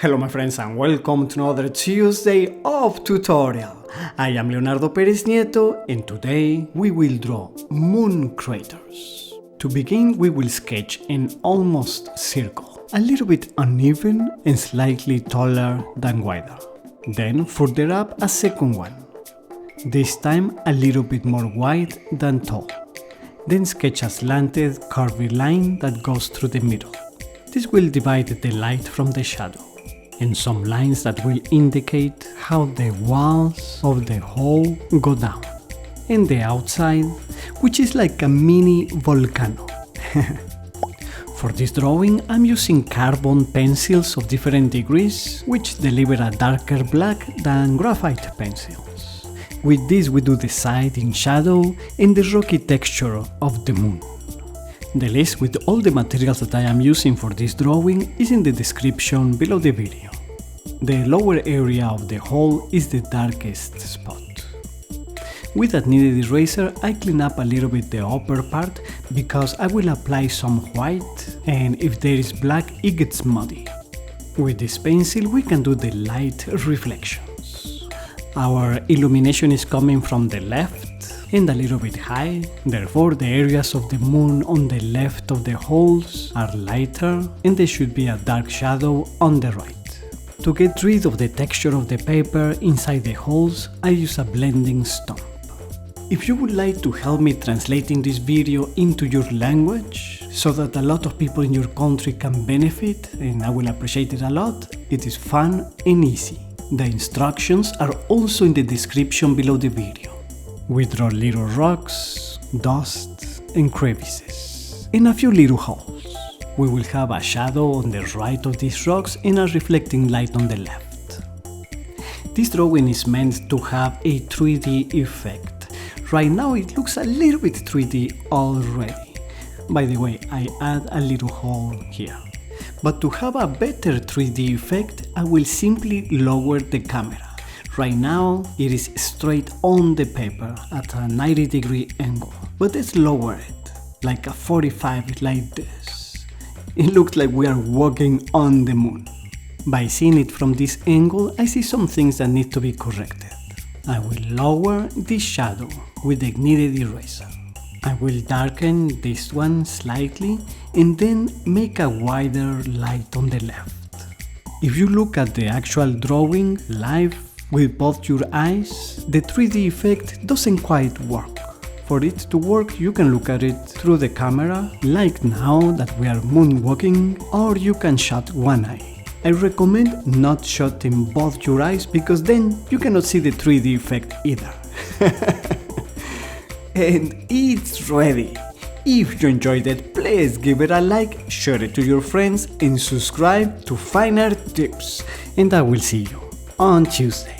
Hello my friends and welcome to another Tuesday of tutorial. I am Leonardo Perez Nieto and today we will draw moon craters. To begin we will sketch an almost circle, a little bit uneven and slightly taller than wider. Then further up a second one, this time a little bit more wide than tall. Then sketch a slanted curvy line that goes through the middle. This will divide the light from the shadow, and some lines that will indicate how the walls of the hole go down, and the outside, which is like a mini volcano. For this drawing, I'm using carbon pencils of different degrees, which deliver a darker black than graphite pencils. With this we do the side in shadow and the rocky texture of the moon. The list with all the materials that I am using for this drawing is in the description below the video. The lower area of the hole is the darkest spot. With that kneaded eraser I clean up a little bit the upper part because I will apply some white, and if there is black it gets muddy. With this pencil we can do the light reflections. Our illumination is coming from the left and a little bit high, therefore the areas of the moon on the left of the holes are lighter and there should be a dark shadow on the right. To get rid of the texture of the paper inside the holes, I use a blending stump. If you would like to help me translating this video into your language so that a lot of people in your country can benefit, and I will appreciate it a lot, it is fun and easy. The instructions are also in the description below the video. We draw little rocks, dust and crevices, and a few little holes. We will have a shadow on the right of these rocks and a reflecting light on the left. This drawing is meant to have a 3D effect. Right now it looks a little bit 3D already. By the way, I add a little hole here. But to have a better 3D effect, I will simply lower the camera. Right now it is straight on the paper at a 90-degree angle, but let's lower it, like a 45 like this. It looks like we are walking on the moon. By seeing it from this angle, I see some things that need to be corrected. I will lower this shadow with the kneaded eraser. I will darken this one slightly and then make a wider light on the left. If you look at the actual drawing live with both your eyes, the 3D effect doesn't quite work. For it to work, you can look at it through the camera, like now that we are moonwalking, or you can shut one eye. I recommend not shutting both your eyes because then you cannot see the 3D effect either. And it's ready! If you enjoyed it, please give it a like, share it to your friends and subscribe to Fine Art Tips. And I will see you on Tuesday.